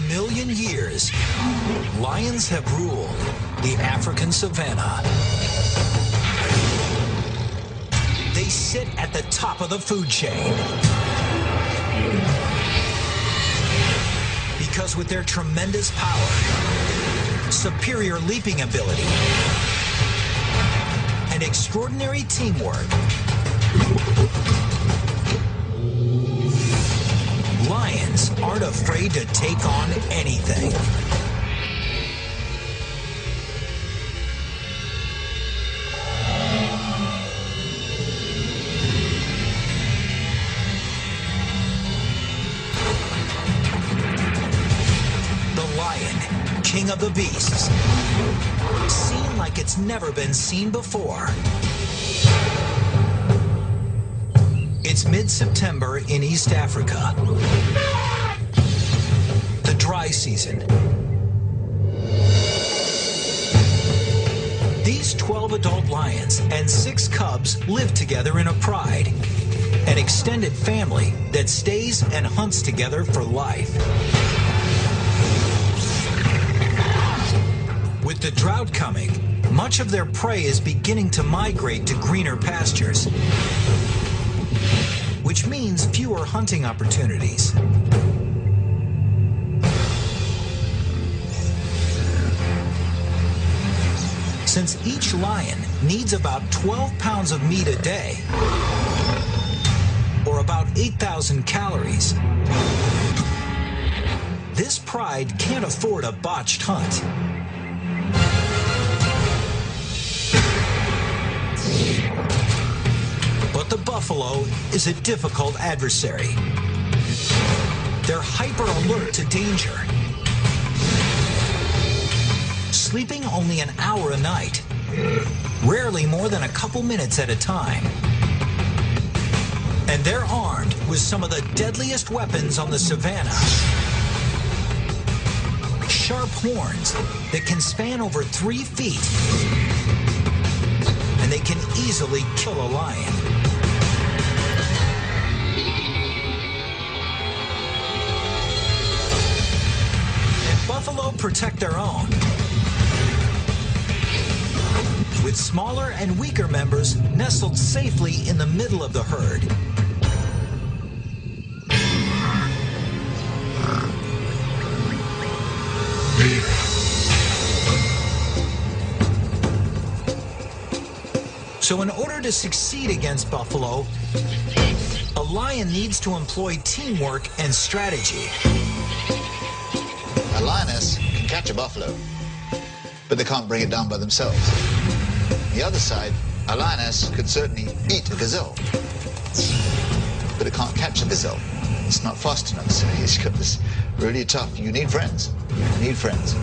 1,000,000 years, lions have ruled the African savanna. They sit at the top of the food chain. Because with their tremendous power, superior leaping ability, and extraordinary teamwork, lions aren't afraid to take on anything. King of the beasts, seen like it's never been seen before. It's mid-September in East Africa, the dry season. These 12 adult lions and 6 cubs live together in a pride, an extended family that stays and hunts together for life. With the drought coming, much of their prey is beginning to migrate to greener pastures, which means fewer hunting opportunities. Since each lion needs about 12 pounds of meat a day, or about 8,000 calories, this pride can't afford a botched hunt. But the buffalo is a difficult adversary. They're hyper alert to danger, sleeping only an hour a night, rarely more than a couple minutes at a time. And they're armed with some of the deadliest weapons on the savannah. Sharp horns that can span over 3 feet, and they can easily kill a lion. And buffalo protect their own, with smaller and weaker members nestled safely in the middle of the herd. So in order to succeed against buffalo, a lion needs to employ teamwork and strategy. A lioness can catch a buffalo, but they can't bring it down by themselves. On the other side, a lioness could certainly eat a gazelle, but it can't catch a gazelle. It's not fast enough, so it's got this really tough. You need friends. You need friends.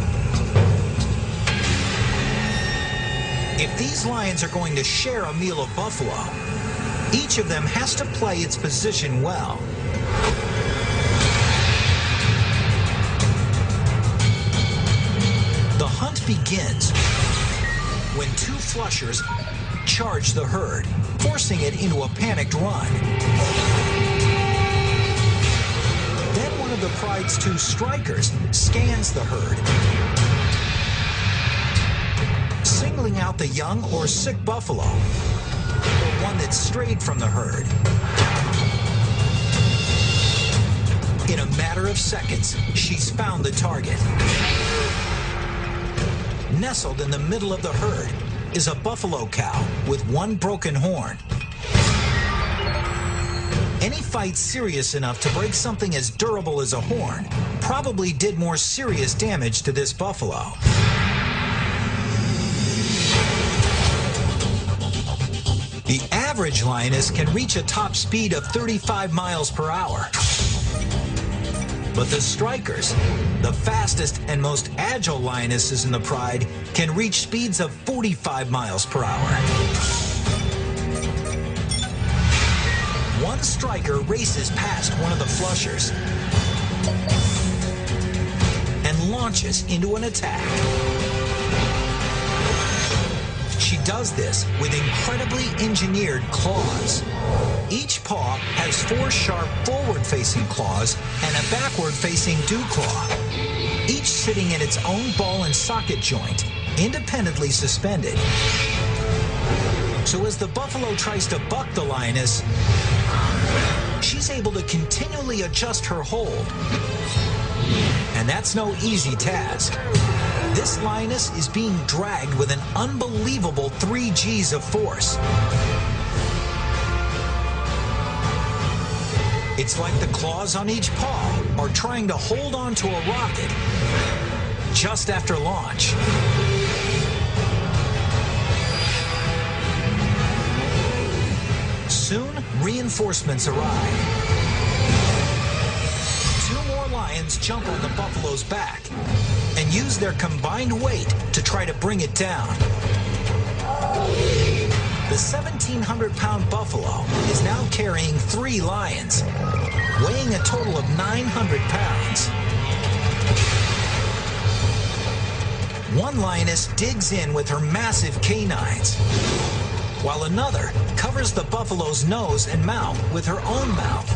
If these lions are going to share a meal of buffalo, each of them has to play its position well. The hunt begins when 2 flushers charge the herd, forcing it into a panicked run. Then one of the pride's 2 strikers scans the herd, singling out the young or sick buffalo, or one that strayed from the herd. In a matter of seconds, she's found the target. Nestled in the middle of the herd is a buffalo cow with 1 broken horn. Any fight serious enough to break something as durable as a horn probably did more serious damage to this buffalo. The average lioness can reach a top speed of 35 miles per hour. But the strikers, the fastest and most agile lionesses in the pride, can reach speeds of 45 miles per hour. One striker races past one of the flushers and launches into an attack. She does this with incredibly engineered claws. Each paw has 4 sharp forward-facing claws and a backward-facing dew claw, each sitting in its own ball and socket joint, independently suspended. So as the buffalo tries to buck the lioness, she's able to continually adjust her hold. And that's no easy task. This lioness is being dragged with an unbelievable 3 Gs of force. It's like the claws on each paw are trying to hold on to a rocket just after launch. Soon, reinforcements arrive. 2 more lions jump on the buffalo's back and use their combined weight to try to bring it down. The 1,700-pound buffalo is now carrying 3 lions, weighing a total of 900 pounds. One lioness digs in with her massive canines, while another covers the buffalo's nose and mouth with her own mouth.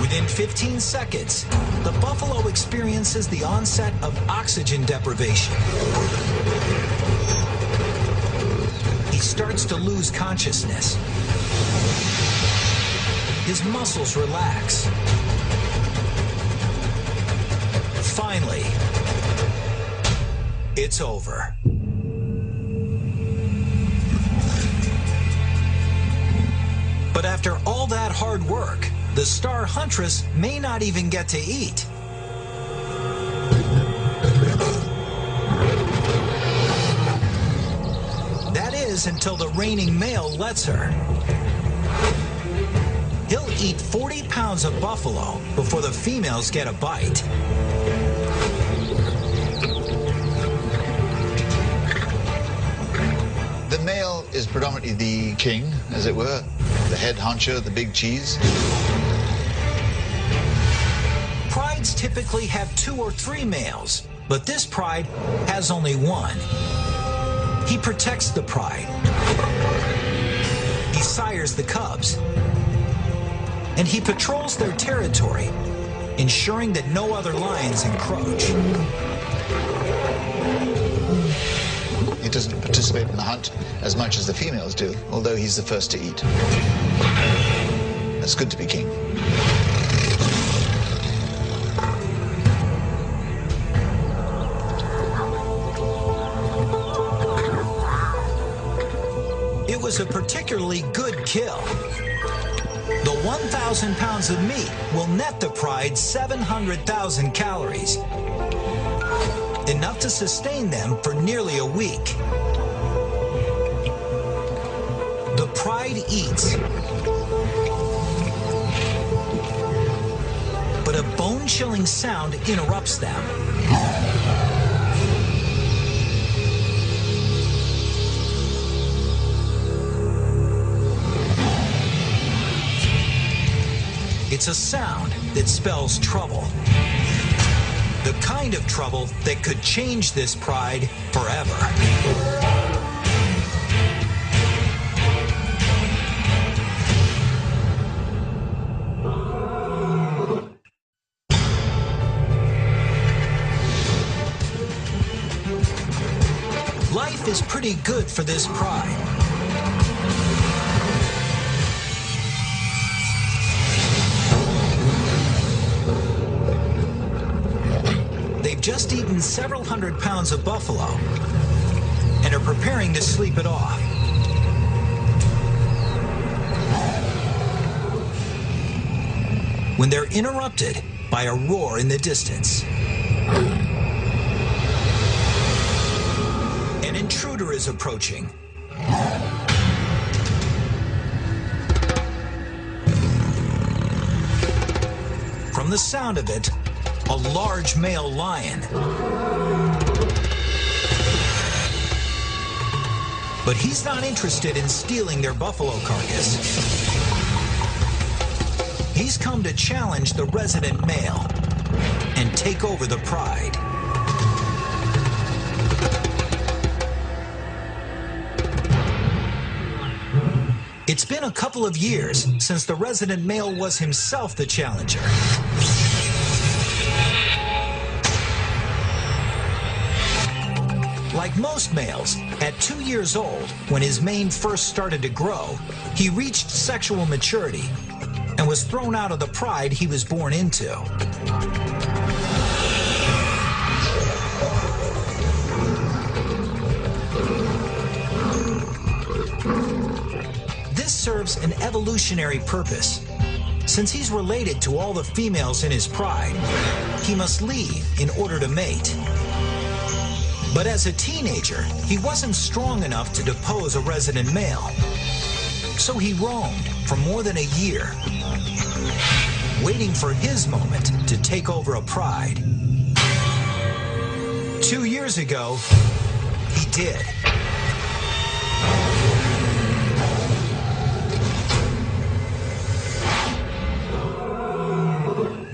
Within 15 seconds, the buffalo experiences the onset of oxygen deprivation. He starts to lose consciousness. His muscles relax. Finally, it's over. But after all that hard work, the star huntress may not even get to eat. That is until the reigning male lets her. He'll eat 40 pounds of buffalo before the females get a bite. The male is predominantly the king, as it were, the head honcho, the big cheese. Prides typically have 2 or 3 males, but this pride has only 1. He protects the pride. He sires the cubs. And he patrols their territory, ensuring that no other lions encroach. He doesn't participate in the hunt as much as the females do, although he's the first to eat. It's good to be king. It was a particularly good kill. The 1,000 pounds of meat will net the pride 700,000 calories, enough to sustain them for nearly a week. The pride eats, but a bone-chilling sound interrupts them. It's a sound that spells trouble. The kind of trouble that could change this pride forever. Life is pretty good for this pride. Just eaten several hundred pounds of buffalo and are preparing to sleep it off. When they're interrupted by a roar in the distance. An intruder is approaching. From the sound of it, a large male lion. But he's not interested in stealing their buffalo carcass. He's come to challenge the resident male and take over the pride. It's been a couple of years since the resident male was himself the challenger. Like most males, at 2 years old, when his mane first started to grow, he reached sexual maturity and was thrown out of the pride he was born into. This serves an evolutionary purpose. Since he's related to all the females in his pride, he must leave in order to mate. But as a teenager, he wasn't strong enough to depose a resident male. So he roamed for more than a year, waiting for his moment to take over a pride. 2 years ago, he did.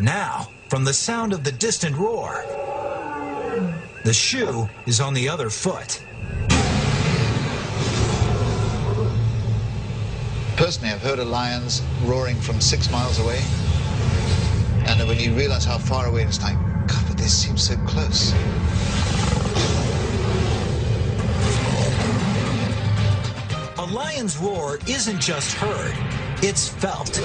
Now, from the sound of the distant roar, the shoe is on the other foot. Personally, I've heard of lions roaring from 6 miles away. And when you realize how far away, it's like, God, but they seem so close. A lion's roar isn't just heard, it's felt.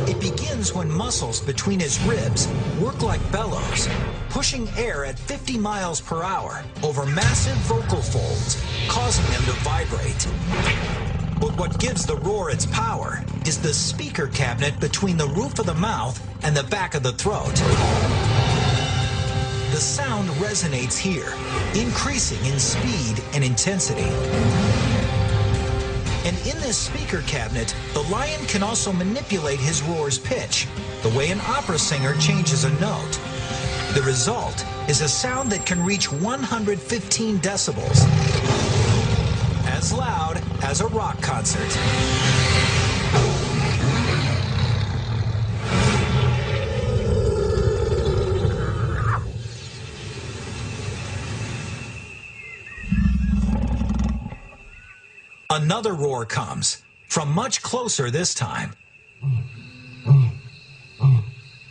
It begins when muscles between his ribs work like bellows, pushing air at 50 miles per hour over massive vocal folds, causing them to vibrate. But what gives the roar its power is the speaker cabinet between the roof of the mouth and the back of the throat. The sound resonates here, increasing in speed and intensity. And in this speaker cabinet, the lion can also manipulate his roar's pitch, the way an opera singer changes a note. The result is a sound that can reach 115 decibels, as loud as a rock concert. Another roar comes, from much closer this time.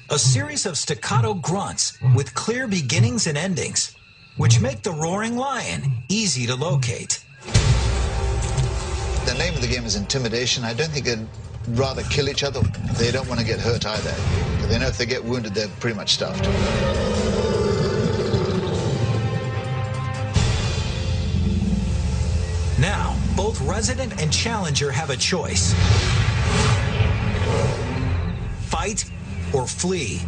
A series of staccato grunts with clear beginnings and endings, which make the roaring lion easy to locate. The name of the game is intimidation. I don't think they'd rather kill each other. They don't want to get hurt either. Because they know if they get wounded, they're pretty much stuffed. Now, both resident and challenger have a choice. Fight or flee.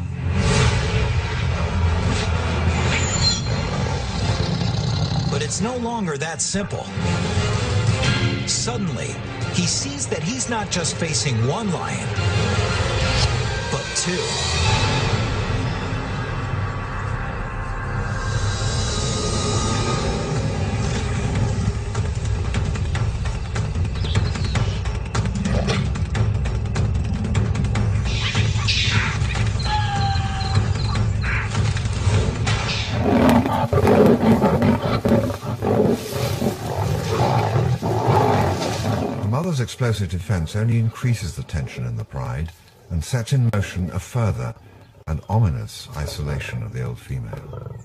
But it's no longer that simple. Suddenly, he sees that he's not just facing one lion, but two. Mother's explosive defense only increases the tension in the pride and sets in motion a further and ominous isolation of the old female.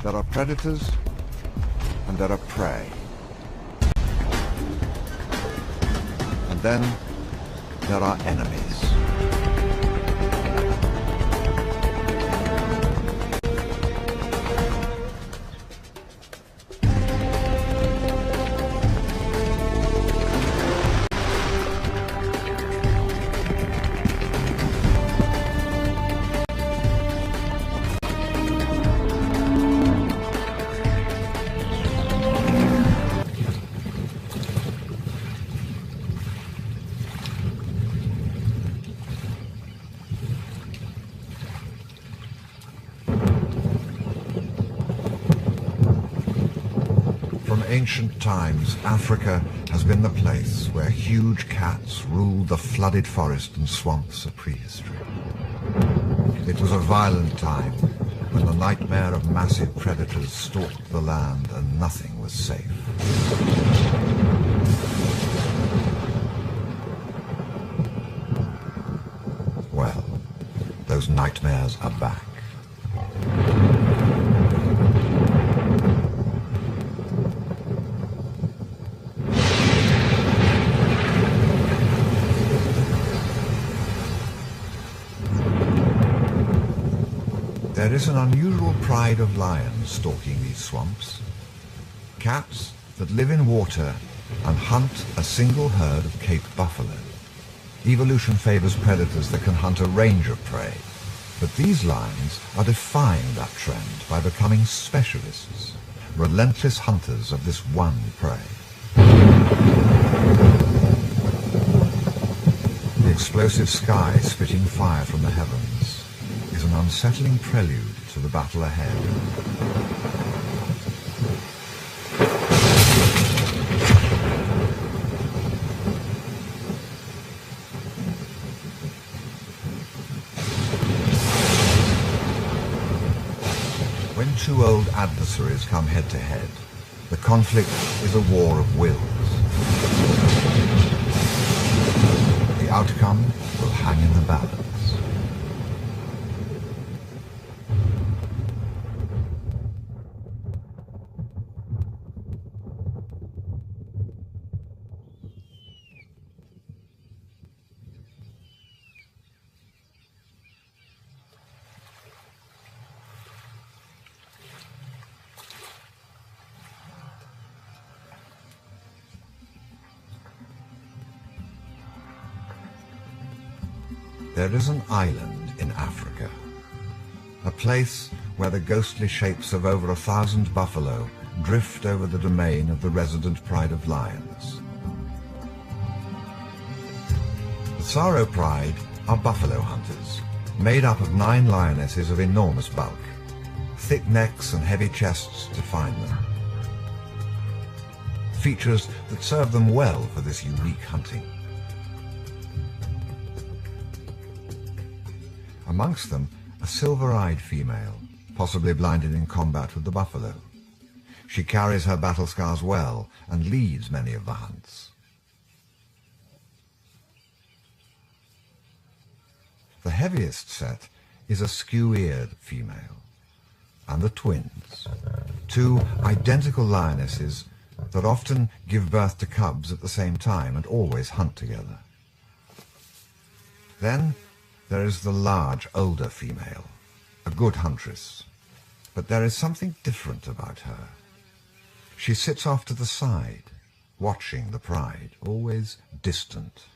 There are predators and there are prey. And then there are enemies. From ancient times, Africa has been the place where huge cats ruled the flooded forest and swamps of prehistory. It was a violent time when the nightmare of massive predators stalked the land and nothing was safe. Well, those nightmares are back. There is an unusual pride of lions stalking these swamps. Cats that live in water and hunt a single herd of Cape buffalo. Evolution favors predators that can hunt a range of prey, but these lions are defying that trend by becoming specialists, relentless hunters of this one prey. The explosive sky spitting fire from the heavens is an unsettling prelude to the battle ahead. When two old adversaries come head to head, the conflict is a war of wills. The outcome will hang in the balance. There is an island in Africa, a place where the ghostly shapes of over 1,000 buffalo drift over the domain of the resident pride of lions. The Tsaro pride are buffalo hunters, made up of 9 lionesses of enormous bulk. Thick necks and heavy chests define them. Features that serve them well for this unique hunting. Amongst them, a silver-eyed female, possibly blinded in combat with the buffalo. She carries her battle scars well and leads many of the hunts. The heaviest set is a skew-eared female, and the twins, 2 identical lionesses that often give birth to cubs at the same time and always hunt together. Then there is the large, older female, a good huntress, but there is something different about her. She sits off to the side, watching the pride, always distant.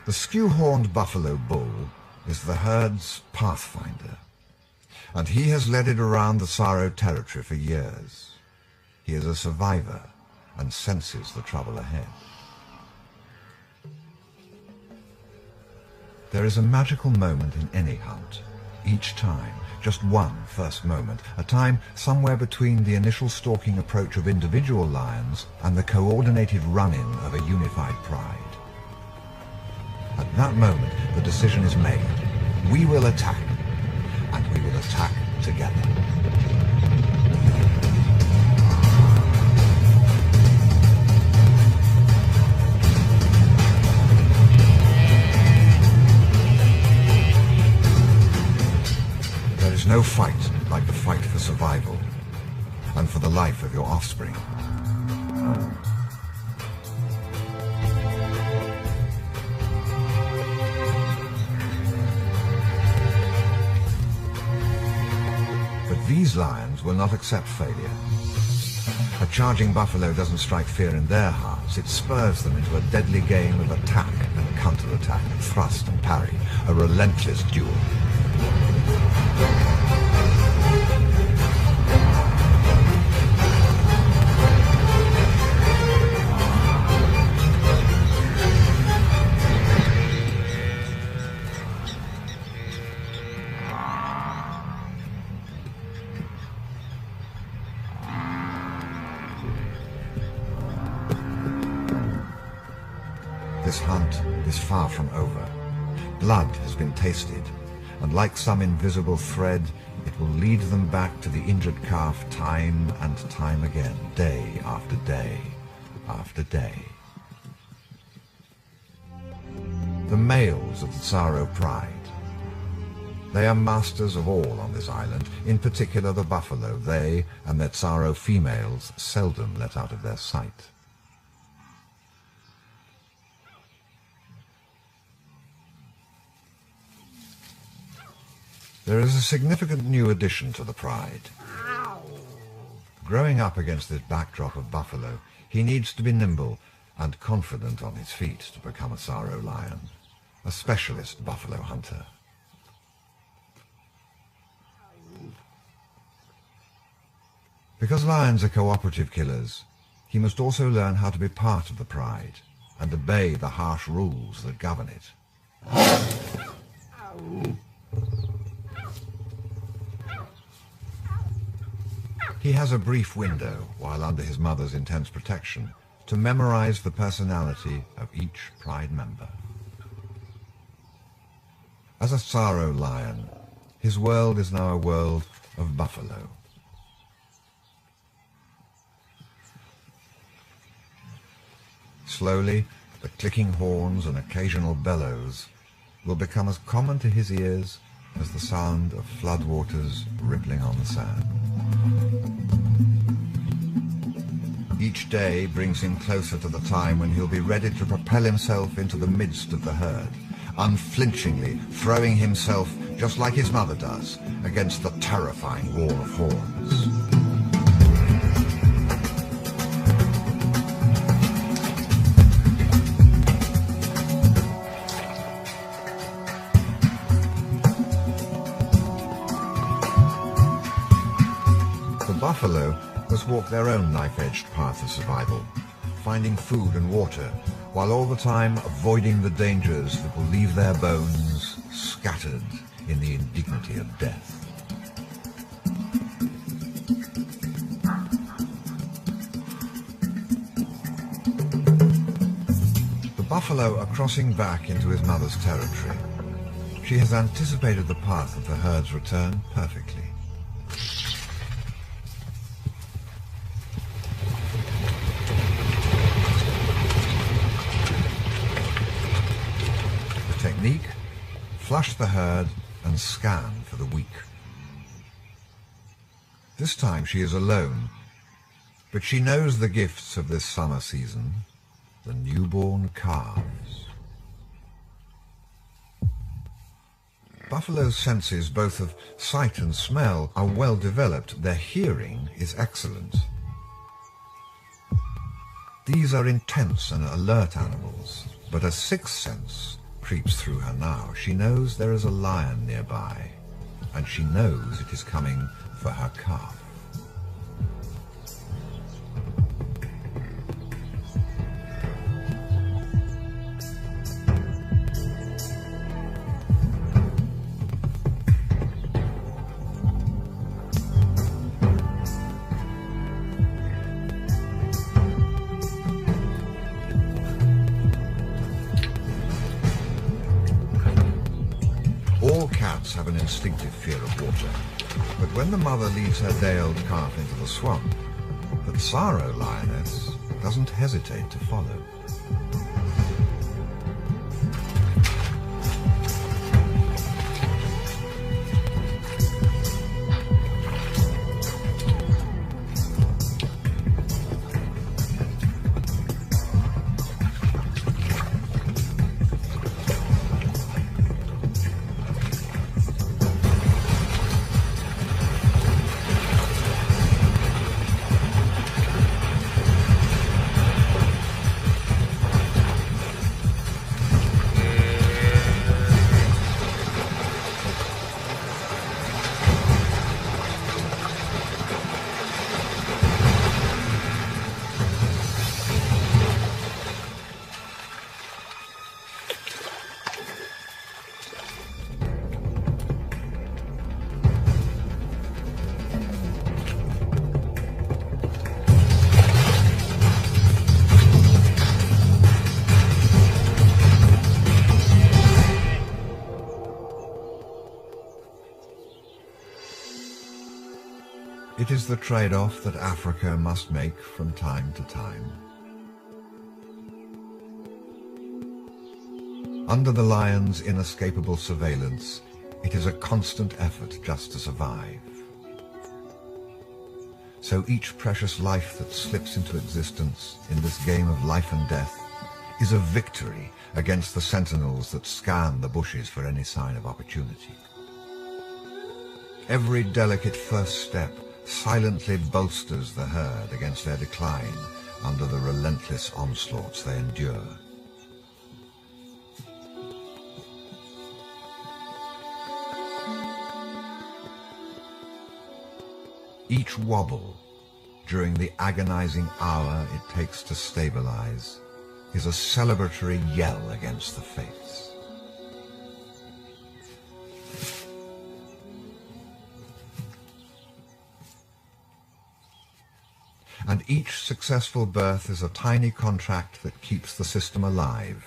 The skew-horned buffalo bull is the herd's pathfinder, and he has led it around the Tsaro territory for years. He is a survivor and senses the trouble ahead. There is a magical moment in any hunt, each time, just one first moment, a time somewhere between the initial stalking approach of individual lions and the coordinated run-in of a unified pride. At that moment, the decision is made. We will attack, and we will attack together. No fight like the fight for survival and for the life of your offspring. But these lions will not accept failure. A charging buffalo doesn't strike fear in their hearts. It spurs them into a deadly game of attack and counterattack, thrust and parry, a relentless duel. This hunt is far from over. Blood has been tasted, and like some invisible thread, it will lead them back to the injured calf time and time again, day after day after day. The males of the Tsaro pride. They are masters of all on this island, in particular the buffalo. They and their Tsaro females seldom let out of their sight. There is a significant new addition to the pride. Growing up against this backdrop of buffalo, he needs to be nimble and confident on his feet to become a Tsaro lion, a specialist buffalo hunter. Because lions are cooperative killers, he must also learn how to be part of the pride and obey the harsh rules that govern it. He has a brief window, while under his mother's intense protection, to memorize the personality of each pride member. As a Tsaro lion, his world is now a world of buffalo. Slowly, the clicking horns and occasional bellows will become as common to his ears as the sound of floodwaters rippling on the sand. Each day brings him closer to the time when he'll be ready to propel himself into the midst of the herd, unflinchingly throwing himself, just like his mother does, against the terrifying wall of horns. The buffalo must walk their own knife-edged path of survival, finding food and water, while all the time avoiding the dangers that will leave their bones scattered in the indignity of death. The buffalo are crossing back into his mother's territory. She has anticipated the path of the herd's return perfectly. Technique: flush the herd and scan for the weak. This time she is alone, but she knows the gifts of this summer season, the newborn calves. Buffalo's senses, both of sight and smell, are well developed. Their hearing is excellent. These are intense and alert animals, but a sixth sense creeps through her now. She knows there is a lion nearby, and she knows it is coming for her calf. All cats have an instinctive fear of water, but when the mother leads her day-old calf into the swamp, the Tsaro lioness doesn't hesitate to follow. the trade-off that Africa must make from time to time. Under the lion's inescapable surveillance, it is a constant effort just to survive. So each precious life that slips into existence in this game of life and death is a victory against the sentinels that scan the bushes for any sign of opportunity. Every delicate first step silently bolsters the herd against their decline under the relentless onslaughts they endure. Each wobble, during the agonizing hour it takes to stabilize, is a celebratory yell against the fates. And each successful birth is a tiny contract that keeps the system alive.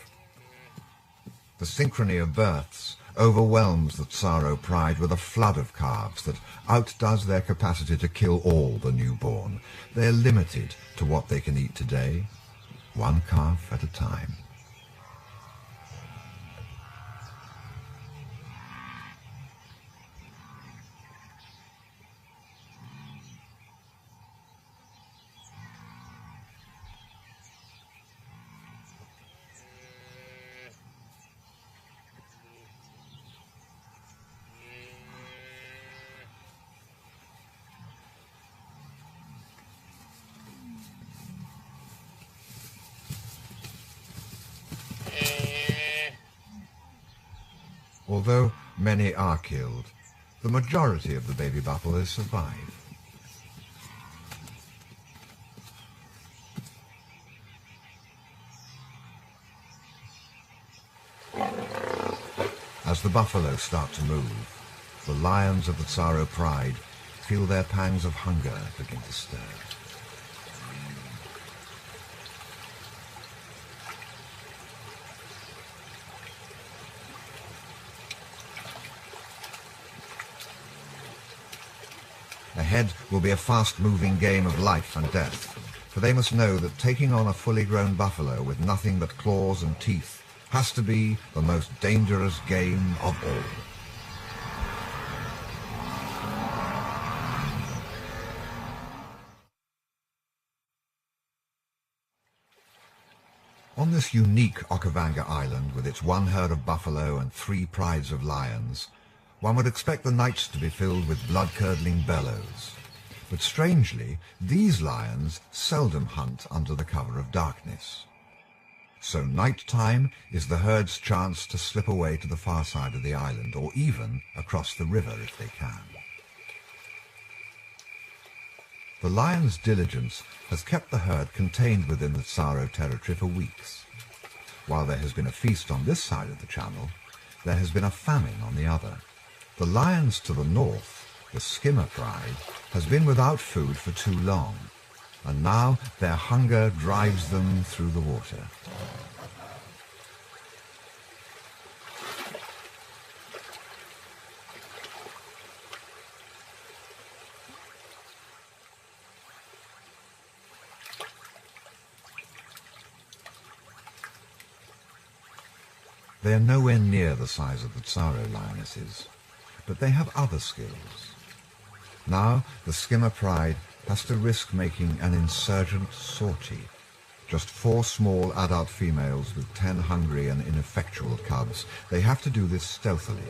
The synchrony of births overwhelms the Tsaro pride with a flood of calves that outdoes their capacity to kill all the newborn. They're limited to what they can eat today, one calf at a time. Although many are killed, the majority of the baby buffaloes survive. As the buffalo start to move, the lions of the Tsaro pride feel their pangs of hunger begin to stir. Ahead will be a fast-moving game of life and death, for they must know that taking on a fully grown buffalo with nothing but claws and teeth has to be the most dangerous game of all. On this unique Okavango Island, with its one herd of buffalo and 3 prides of lions, one would expect the nights to be filled with blood-curdling bellows. But strangely, these lions seldom hunt under the cover of darkness. So night-time is the herd's chance to slip away to the far side of the island, or even across the river if they can. The lion's diligence has kept the herd contained within the Tsaro territory for weeks. While there has been a feast on this side of the channel, there has been a famine on the other. The lions to the north, the Skimmer pride, has been without food for too long, and now their hunger drives them through the water. They are nowhere near the size of the Tsaro lionesses, but they have other skills. Now the Skimmer pride has to risk making an insurgent sortie. Just 4 small adult females with 10 hungry and ineffectual cubs. They have to do this stealthily.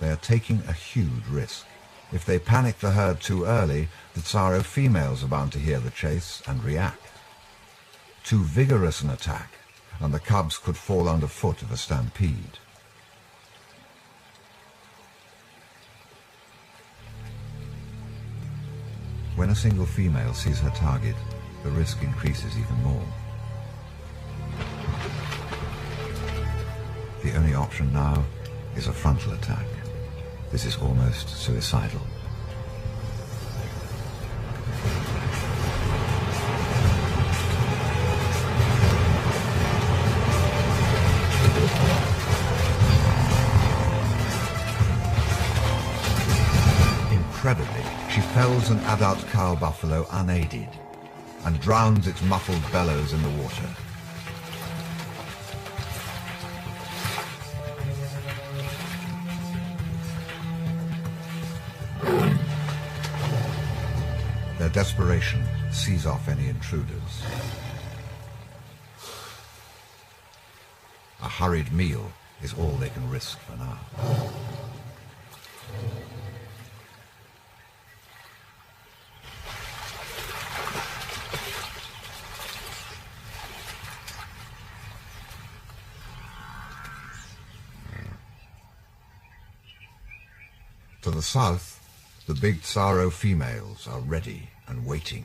They are taking a huge risk. If they panic the herd too early, the Tsaro females are bound to hear the chase and react. Too vigorous an attack, and the cubs could fall underfoot of a stampede. When a single female sees her target, the risk increases even more. The only option now is a frontal attack. This is almost suicidal. incredibly, she fells an adult cow buffalo unaided and drowns its muffled bellows in the water. Their desperation sees off any intruders. A hurried meal is all they can risk for now. To the south, the big Tsaro females are ready and waiting.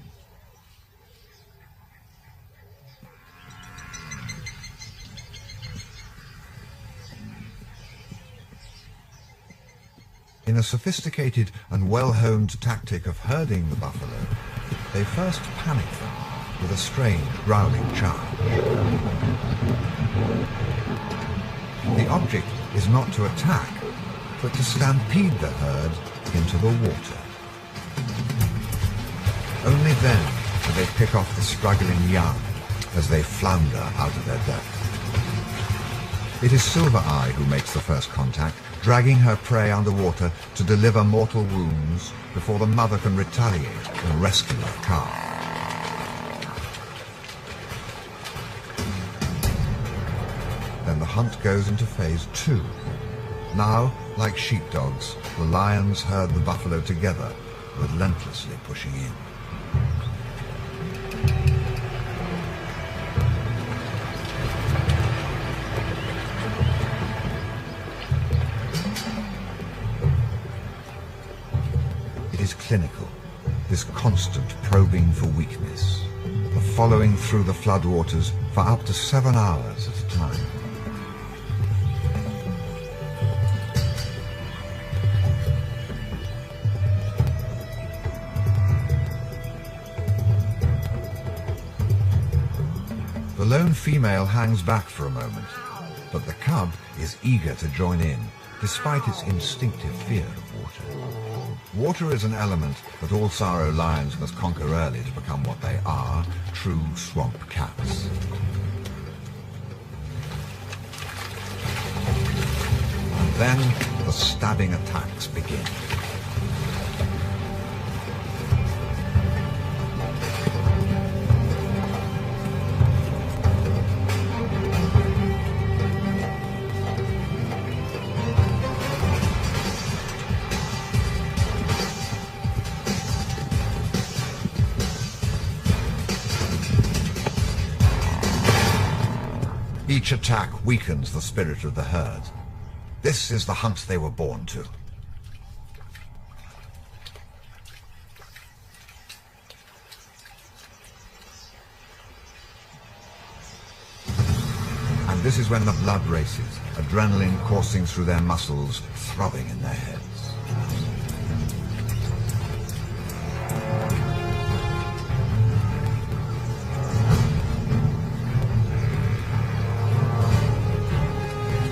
In a sophisticated and well-honed tactic of herding the buffalo, they first panic them with a strange growling charge. The object is not to attack, but to stampede the herd into the water. Only then do they pick off the struggling young as they flounder out of their depth. It is Silver Eye who makes the first contact, dragging her prey underwater to deliver mortal wounds before the mother can retaliate and rescue her calf. Then the hunt goes into phase 2. Now, like sheepdogs, the lions herd the buffalo together, relentlessly pushing in. It is clinical, this constant probing for weakness, the following through the floodwaters for up to 7 hours at a time. The lone female hangs back for a moment, but the cub is eager to join in, despite its instinctive fear of water. Water is an element that all Tsaro lions must conquer early to become what they are, true swamp cats. And then the stabbing attacks begin. Each attack weakens the spirit of the herd. This is the hunt they were born to. And this is when the blood races, adrenaline coursing through their muscles, throbbing in their heads.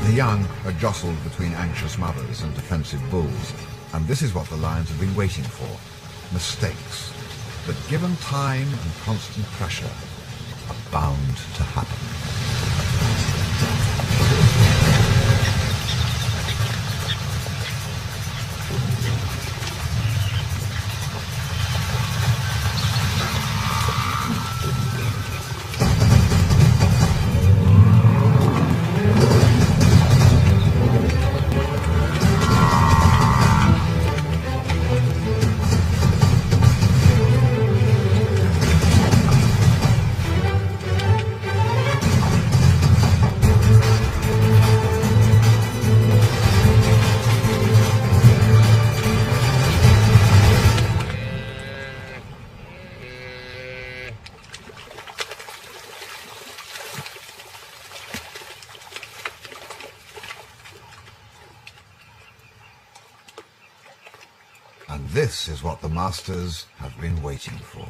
The young are jostled between anxious mothers and defensive bulls, and this is what the lions have been waiting for. Mistakes, that given time and constant pressure, are bound to happen. And this is what the masters have been waiting for.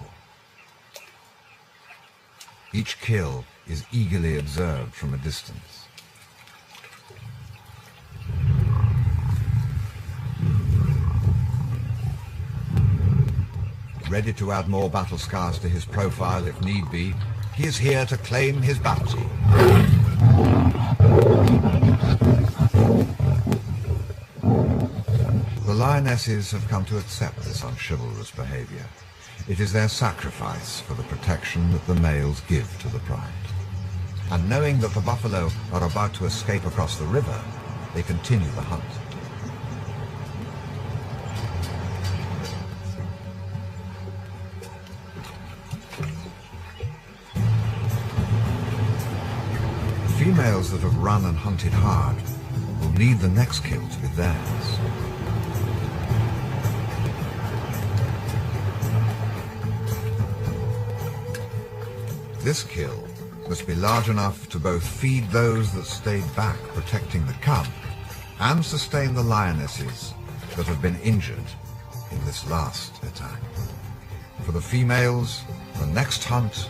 Each kill is eagerly observed from a distance. Ready to add more battle scars to his profile if need be, he is here to claim his bounty. The lionesses have come to accept this unchivalrous behavior. It is their sacrifice for the protection that the males give to the pride. And knowing that the buffalo are about to escape across the river, they continue the hunt. Females that have run and hunted hard will need the next kill to be theirs. This kill must be large enough to both feed those that stayed back protecting the cub and sustain the lionesses that have been injured in this last attack. For the females, the next hunt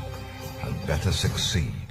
had better succeed.